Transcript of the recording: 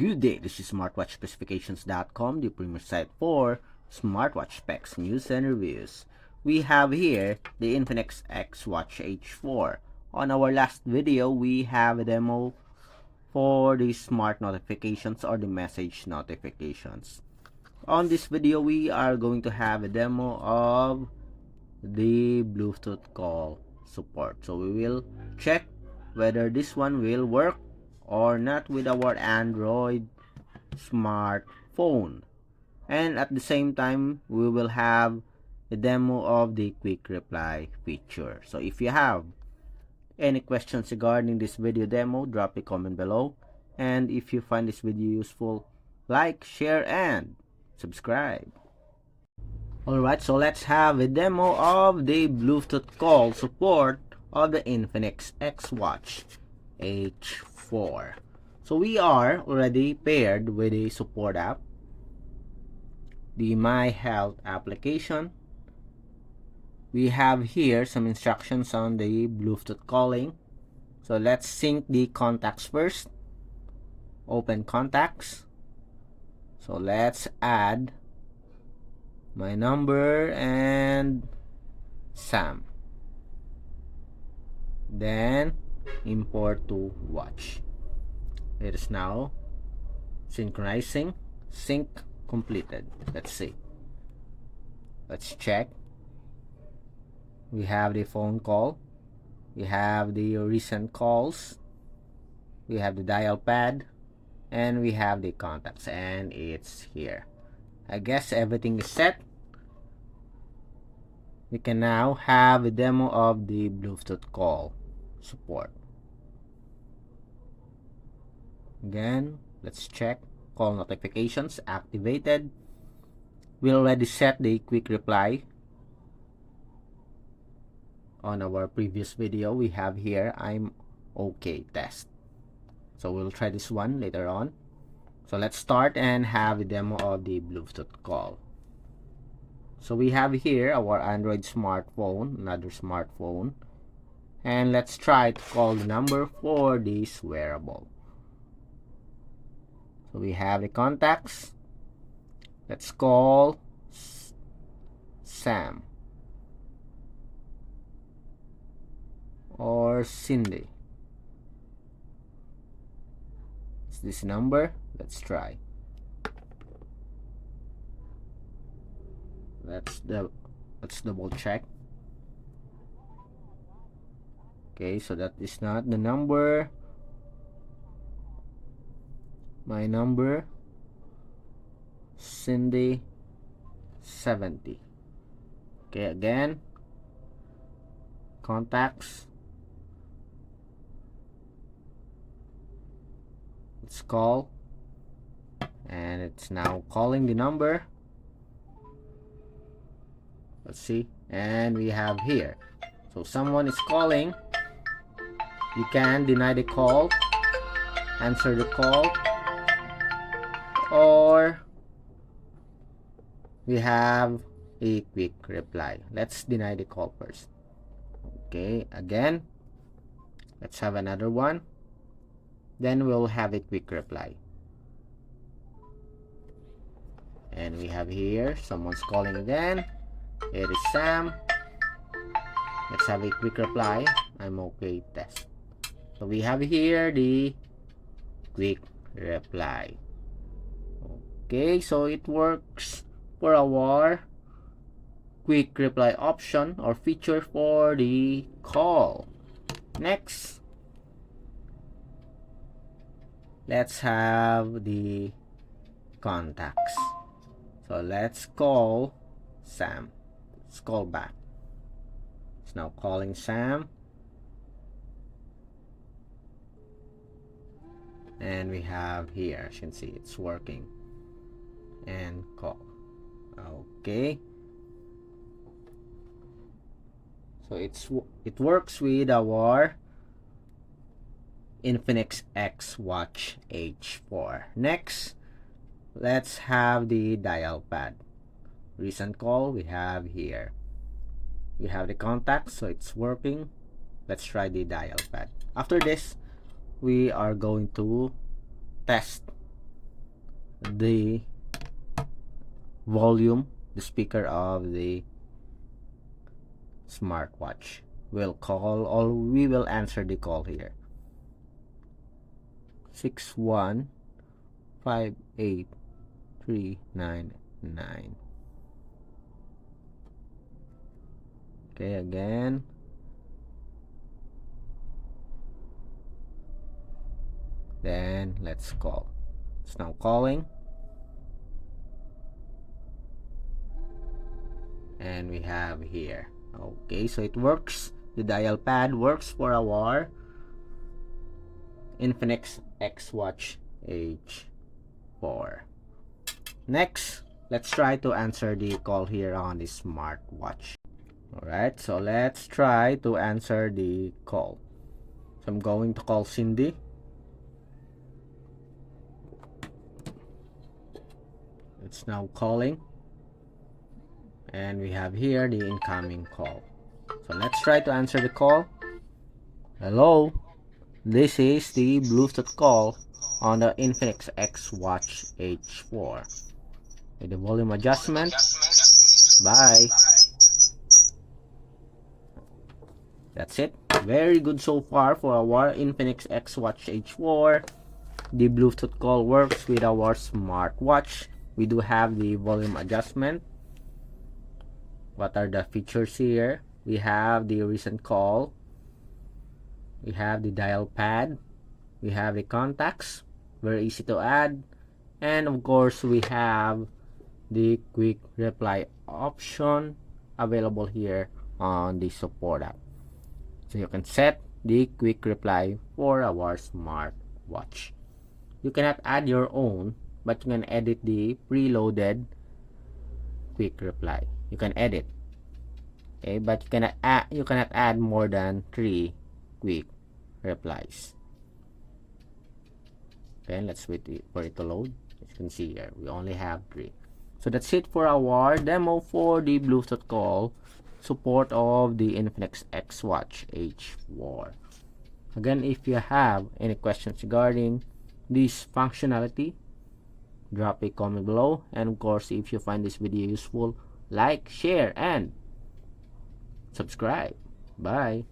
Good day, this is smartwatchspecifications.com, the premier site for smartwatch specs, news, and reviews. We have here the Infinix XWatch H4. On our last video, we have a demo for the smart notifications or the message notifications. On this video, we are going to have a demo of the Bluetooth call support. So we will check whether this one will work or not with our Android smartphone, and at the same time we will have a demo of the quick reply feature. So if you have any questions regarding this video demo, drop a comment below, and if you find this video useful, like, share, and subscribe. Alright, so let's have a demo of the Bluetooth call support of the Infinix XWatch H4. So we are already paired with a support app, the My Health application. We have here some instructions on the Bluetooth calling. So let's sync the contacts first. Open contacts. So let's add my number and Sam. Then import to watch. It is now synchronizing. Sync completed. Let's see. Let's check. We have the phone call. We have the recent calls. We have the dial pad. And we have the contacts. And it's here. I guess everything is set. We can now have a demo of the Bluetooth call support. Again, let's check. Call notifications activated. We already set the quick reply on our previous video. We have here I'm okay test. So we'll try this one later on. So let's start and have a demo of the Bluetooth call. So we have here our Android smartphone, another smartphone, and let's try to call the number for this wearable. So we have the contacts. Let's call Sam or Cindy. Is this number? Let's try. Let's double check. Okay, so that is not the number. My number, Cindy 70. Okay, again, contacts. Let's call, and it's now calling the number. Let's see, and we have here. So someone is calling. You can deny the call, answer the call, or we have a quick reply. Let's deny the call first. Okay, again, let's have another one. Then we'll have a quick reply. And we have here someone's calling again. It is Sam. Let's have a quick reply. I'm okay test. So we have here the quick reply. Okay, so it works for our quick reply option or feature for the call. Next, let's have the contacts. So let's call Sam. Let's call back. It's now calling Sam. And we have here, as you can see, it's working. And call. Okay. So it works with our Infinix XWatch H4. Next, let's have the dial pad. Recent call we have here. We have the contacts, so it's working. Let's try the dial pad. After this, we are going to test the volume, the speaker of the smartwatch. We'll call, or we will answer the call here. 6158399. Okay, again. Then let's call. It's now calling. And we have here. Okay, so it works. The dial pad works for our Infinix XWatch H4. Next, let's try to answer the call here on the smartwatch. Alright, so let's try to answer the call. So I'm going to call Cindy. It's now calling. And we have here the incoming call. So let's try to answer the call. Hello, this is the Bluetooth call on the Infinix XWatch H4. With the volume adjustment. Bye. That's it. Very good so far for our Infinix XWatch H4. The Bluetooth call works with our smartwatch. We do have the volume adjustment. What are the features here? We have the recent call. We have the dial pad. We have the contacts. Very easy to add. And of course, we have the quick reply option available here on the support app. So you can set the quick reply for our smartwatch. You cannot add your own, but you can edit the preloaded quick reply. You can edit, okay, but you cannot add more than 3 quick replies. Okay, let's wait for it to load. As you can see here, we only have 3. So that's it for our demo for the Bluetooth call support of the Infinix XWatch H4. Again, if you have any questions regarding this functionality, drop a comment below. And of course, if you find this video useful, like, share, and subscribe. Bye.